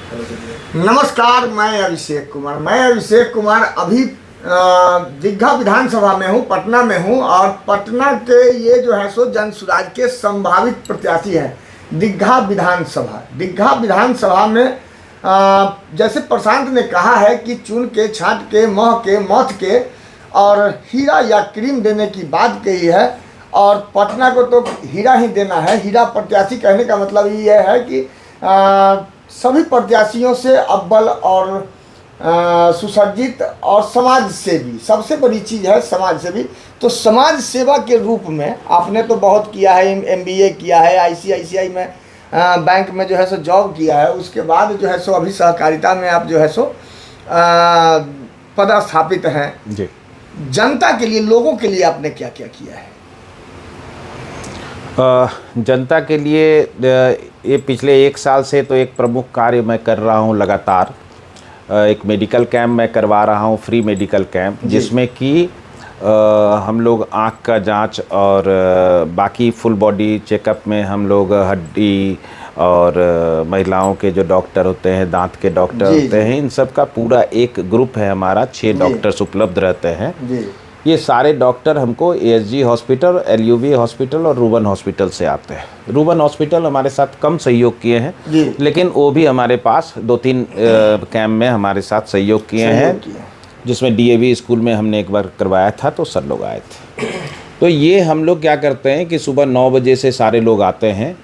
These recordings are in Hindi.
नमस्कार, मैं अभिषेक कुमार अभी दीघा विधानसभा में हूँ, पटना में हूँ। और पटना के ये जो है सो जन सुराज के संभावित प्रत्याशी हैं दीघा विधानसभा में। जैसे प्रशांत ने कहा है कि चुन के, छांट के, मह के, मथ के और हीरा या क्रीम देने की बात कही है। और पटना को तो हीरा ही देना है। हीरा प्रत्याशी कहने का मतलब ये है कि सभी प्रत्याशियों से अव्वल और सुसज्जित और समाज सेवी, सबसे बड़ी चीज़ है समाज सेवी। तो समाज सेवा के रूप में आपने तो बहुत किया है, MBA किया है, ICICI में बैंक में जो है सो जॉब किया है। उसके बाद जो है सो अभी सहकारिता में आप जो है सो पदस्थापित हैं जी। जनता के लिए, लोगों के लिए आपने क्या क्या किया है? जनता के लिए ये पिछले 1 साल से तो एक प्रमुख कार्य मैं कर रहा हूँ लगातार। एक मेडिकल कैंप मैं करवा रहा हूँ, फ्री मेडिकल कैंप, जिसमें कि हम लोग आँख का जांच और बाकी फुल बॉडी चेकअप में हम लोग हड्डी और महिलाओं के जो डॉक्टर होते हैं, दांत के डॉक्टर होते हैं, इन सब का पूरा एक ग्रुप है हमारा। 6 डॉक्टर्स उपलब्ध रहते हैं। ये सारे डॉक्टर हमको ASG हॉस्पिटल, LUV हॉस्पिटल और रूबन हॉस्पिटल से आते हैं। रूबन हॉस्पिटल हमारे साथ कम सहयोग किए हैं, लेकिन वो भी हमारे पास 2-3 कैंप में हमारे साथ सहयोग किए हैं, जिसमें DAV स्कूल में हमने एक बार करवाया था तो सर लोग आए थे। तो ये हम लोग क्या करते हैं कि सुबह 9 बजे से सारे लोग आते हैं,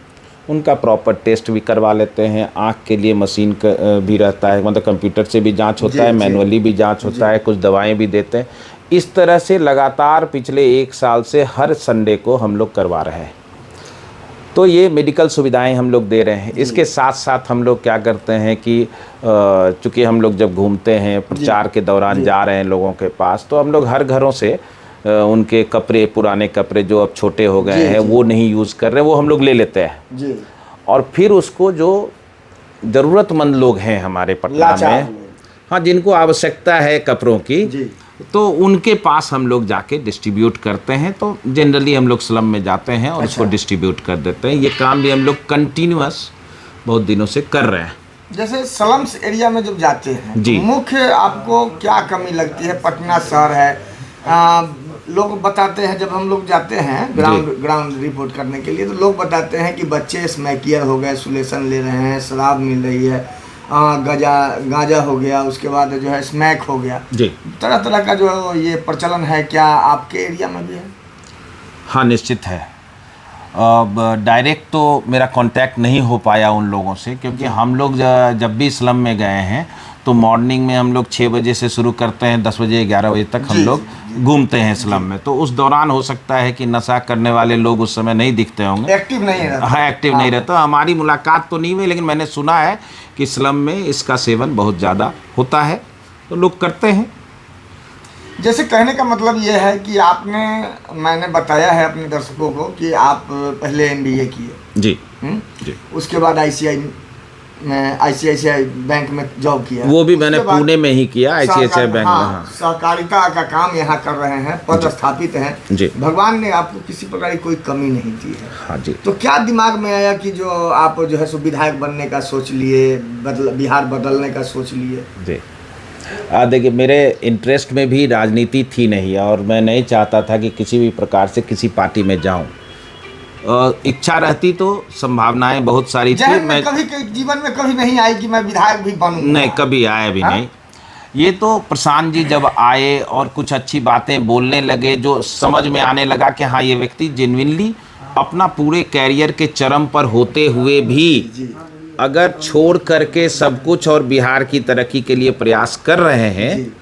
उनका प्रॉपर टेस्ट भी करवा लेते हैं। आँख के लिए मशीन भी रहता है, मतलब कंप्यूटर से भी जांच होता है, मैनुअली भी जांच होता है, कुछ दवाएं भी देते हैं। इस तरह से लगातार पिछले 1 साल से हर संडे को हम लोग करवा रहे हैं। तो ये मेडिकल सुविधाएं हम लोग दे रहे हैं। इसके साथ साथ हम लोग क्या करते हैं कि चूँकि हम लोग जब घूमते हैं प्रचार के दौरान जा रहे हैं लोगों के पास, तो हम लोग हर घरों से उनके कपड़े, पुराने कपड़े जो अब छोटे हो गए हैं, वो नहीं यूज़ कर रहे, वो हम लोग ले लेते हैं। और फिर उसको जो ज़रूरतमंद लोग हैं हमारे पटना में, हाँ, जिनको आवश्यकता है कपड़ों की, तो उनके पास हम लोग जाके डिस्ट्रीब्यूट करते हैं। तो जनरली हम लोग स्लम में जाते हैं और उसको डिस्ट्रीब्यूट कर देते हैं। ये काम भी हम लोग कंटिन्यूअस बहुत दिनों से कर रहे हैं। जैसे स्लम्स एरिया में जब जाते हैं तो मुख्य आपको क्या कमी लगती है? पटना शहर है, लोग बताते हैं, जब हम लोग जाते हैं ग्राउंड रिपोर्ट करने के लिए, तो लोग बताते हैं कि बच्चे स्मैकियर हो गए, सुलेशन ले रहे हैं, शराब मिल रही है, गांजा हो गया, उसके बाद जो है स्मैक हो गया जी। तरह तरह का जो ये प्रचलन है, क्या आपके एरिया में भी है? हाँ, निश्चित है। अब डायरेक्ट तो मेरा कांटेक्ट नहीं हो पाया उन लोगों से, क्योंकि हम लोग जब भी स्लम में गए हैं तो मॉर्निंग में हम लोग 6 बजे से शुरू करते हैं, 10 बजे 11 बजे तक हम लोग घूमते हैं स्लम में। तो उस दौरान हो सकता है कि नशा करने वाले लोग उस समय नहीं दिखते होंगे, एक्टिव नहीं रहता। हाँ, एक्टिव नहीं रहता। हमारी मुलाकात तो नहीं हुई, लेकिन मैंने सुना है कि स्लम में इसका सेवन बहुत ज़्यादा होता है, तो लोग करते हैं। जैसे कहने का मतलब ये है कि मैंने बताया है अपने दर्शकों को कि आप पहले MBA किए जी। उसके बाद ICICI बैंक में जॉब किया, वो भी मैंने पुणे में ही किया, ICICI बैंक में। हाँ, सहकारिता का काम यहाँ कर रहे हैं, पदस्थापित हैं जी। भगवान ने आपको किसी प्रकार की कोई कमी नहीं दी है। हाँ जी। तो क्या दिमाग में आया कि जो आप जो है सो विधायक बनने का सोच लिए, बिहार बदलने का सोच लिए? जी, देखिए, मेरे इंटरेस्ट में भी राजनीति थी नहीं, और मैं नहीं चाहता था कि किसी भी प्रकार से किसी पार्टी में जाऊं। इच्छा रहती तो संभावनाएं बहुत सारी थी। मैं कभी जीवन में कभी नहीं आई कि मैं विधायक भी बनूंगा? नहीं, कभी आया भी नहीं। ये तो प्रशांत जी जब आए और कुछ अच्छी बातें बोलने लगे, जो समझ में आने लगा कि हाँ, ये व्यक्ति जेन्युइनली अपना पूरे कैरियर के चरम पर होते हुए भी अगर छोड़ करके सब कुछ और बिहार की तरक्की के लिए प्रयास कर रहे हैं,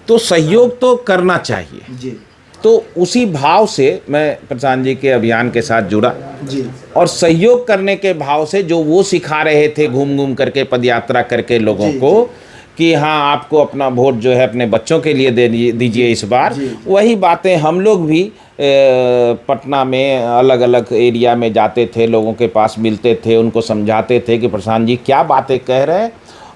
तो सहयोग तो करना चाहिए। तो उसी भाव से मैं प्रशांत जी के अभियान के साथ जुड़ा जी। और सहयोग करने के भाव से जो वो सिखा रहे थे घूम घूम करके, पदयात्रा करके लोगों को, कि हाँ, आपको अपना वोट जो है अपने बच्चों के लिए दे दीजिए इस बार, वही बातें हम लोग भी पटना में अलग अलग एरिया में जाते थे, लोगों के पास मिलते थे, उनको समझाते थे कि प्रशांत जी क्या बातें कह रहे हैं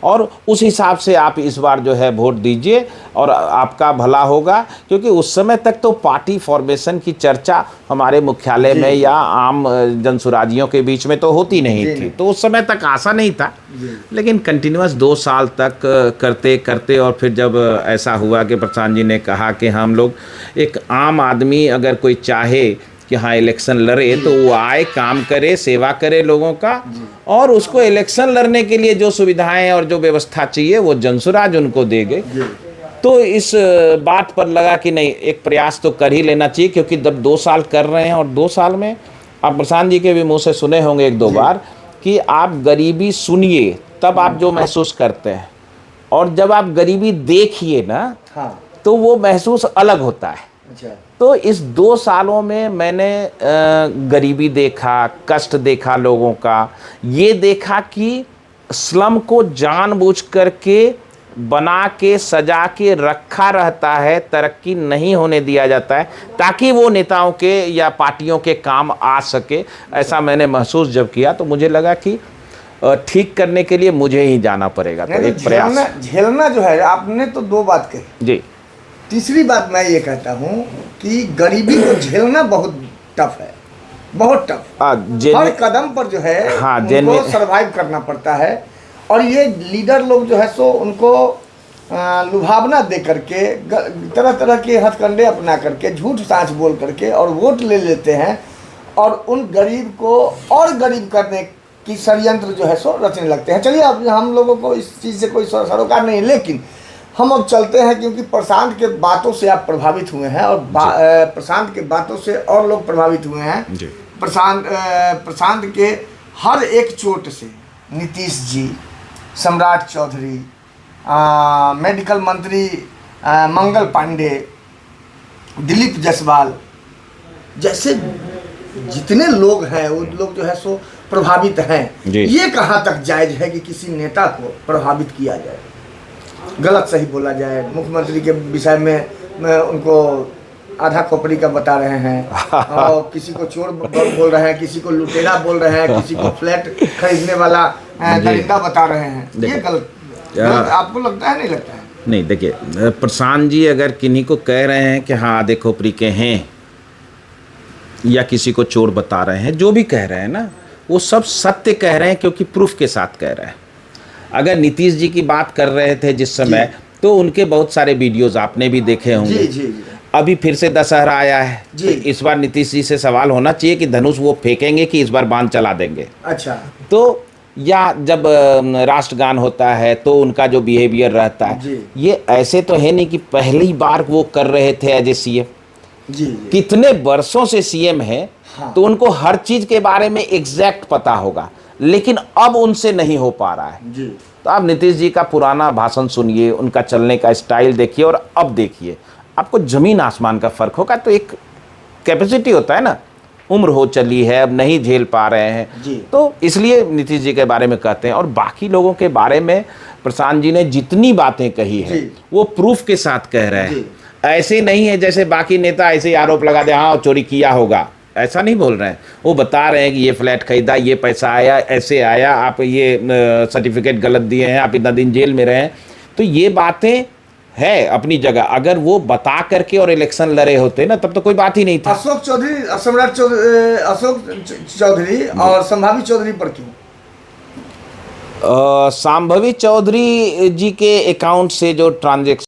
और उस हिसाब से आप इस बार जो है वोट दीजिए और आपका भला होगा, क्योंकि उस समय तक तो पार्टी फॉर्मेशन की चर्चा हमारे मुख्यालय में या आम जनसुराजियों के बीच में तो होती नहीं थी, तो उस समय तक आशा नहीं था। लेकिन कंटिन्यूअस 2 साल तक करते करते और फिर जब ऐसा हुआ कि प्रशांत जी ने कहा कि हम लोग, एक आम आदमी अगर कोई चाहे कि हाँ इलेक्शन लड़े तो वो आए, काम करे, सेवा करे लोगों का, और उसको इलेक्शन लड़ने के लिए जो सुविधाएं और जो व्यवस्था चाहिए वो जनसुराज उनको देंगे। तो इस बात पर लगा कि नहीं, एक प्रयास तो कर ही लेना चाहिए, क्योंकि जब 2 साल कर रहे हैं और 2 साल में आप प्रशांत जी के भी मुंह से सुने होंगे 1-2 बार कि आप गरीबी सुनिए तब आप जो महसूस करते हैं, और जब आप गरीबी देखिए ना तो वो महसूस अलग होता है। तो इस 2 सालों में मैंने गरीबी देखा, कष्ट देखा लोगों का, ये देखा कि स्लम को जानबूझ करके बना के सजा के रखा रहता है, तरक्की नहीं होने दिया जाता है ताकि वो नेताओं के या पार्टियों के काम आ सके। ऐसा मैंने महसूस जब किया तो मुझे लगा कि ठीक करने के लिए मुझे ही जाना पड़ेगा। तो एक प्रयास झेलना जो है, आपने तो 2 बात कही जी। तीसरी बात मैं ये कहता हूँ कि गरीबी को झेलना बहुत टफ है, बहुत टफ। हर कदम पर जो है उनको सरवाइव करना पड़ता है, और ये लीडर लोग जो है सो उनको लुभावना दे करके, तरह तरह के हथकंडे अपना करके, झूठ साँच बोल करके और वोट ले लेते हैं, और उन गरीब को और गरीब करने की षड्यंत्र जो है सो रचने लगते हैं। चलिए, अब हम लोगों को इस चीज़ से कोई सरोकार नहीं, लेकिन हम अब चलते हैं, क्योंकि प्रशांत के बातों से आप प्रभावित हुए हैं और प्रशांत के बातों से और लोग प्रभावित हुए हैं। प्रशांत के हर एक चोट से नीतीश जी, सम्राट चौधरी, मेडिकल मंत्री मंगल पांडे, दिलीप जायसवाल जैसे जितने लोग हैं वो लोग जो है सो प्रभावित हैं। ये कहाँ तक जायज़ है कि किसी नेता को प्रभावित किया जाए, गलत सही बोला जाए? मुख्यमंत्री के विषय में उनको आधा खोपड़ी का बता रहे हैं, और किसी को चोर बोल रहे हैं, किसी को लुटेरा बोल रहे हैं, किसी को फ्लैट खरीदने वाला दरिंदा बता रहे हैं। ये गलत आपको लगता है, नहीं लगता है? नहीं, देखिए, प्रशांत जी अगर किन्हीं को कह रहे हैं कि हाँ आधे खोपड़ी के हैं, या किसी को चोर बता रहे हैं, जो भी कह रहे हैं ना, वो सब सत्य कह रहे हैं, क्योंकि प्रूफ के साथ कह रहे हैं। अगर नीतीश जी की बात कर रहे थे जिस समय, तो उनके बहुत सारे वीडियोस आपने भी देखे होंगे। जी। अभी फिर से दशहरा आया है, तो इस बार नीतीश जी से सवाल होना चाहिए कि धनुष वो फेंकेंगे कि इस बार बाण चला देंगे। अच्छा। तो या जब राष्ट्रगान होता है तो उनका जो बिहेवियर रहता है, ये ऐसे तो है नहीं कि पहली बार वो कर रहे थे एज ए सीएम। कितने वर्षों से सीएम है, तो उनको हर चीज के बारे में एग्जैक्ट पता होगा, लेकिन अब उनसे नहीं हो पा रहा है। तो आप नीतीश जी का पुराना भाषण सुनिए, उनका चलने का स्टाइल देखिए, और अब देखिए, आपको जमीन आसमान का फर्क होगा। तो एक कैपेसिटी होता है ना, उम्र हो चली है, अब नहीं झेल पा रहे हैं, तो इसलिए नीतीश जी के बारे में कहते हैं। और बाकी लोगों के बारे में प्रशांत जी ने जितनी बातें कही है वो प्रूफ के साथ कह रहे हैं। ऐसे नहीं है जैसे बाकी नेता ऐसे आरोप लगा दे, हाँ चोरी किया होगा, ऐसा नहीं बोल रहे हैं। वो बता रहे हैं कि ये फ्लैट खरीदा, ये पैसा आया, ऐसे आया, आप ये सर्टिफिकेट गलत दिए हैं, आप इतना दिन जेल में रहे हैं। तो ये बातें है अपनी जगह। अगर वो बता करके और इलेक्शन लड़े होते ना, तब तो कोई बात ही नहीं था। अशोक चौधरी और संभावी चौधरी पर क्यों? संभावी चौधरी जी के अकाउंट से जो ट्रांजेक्शन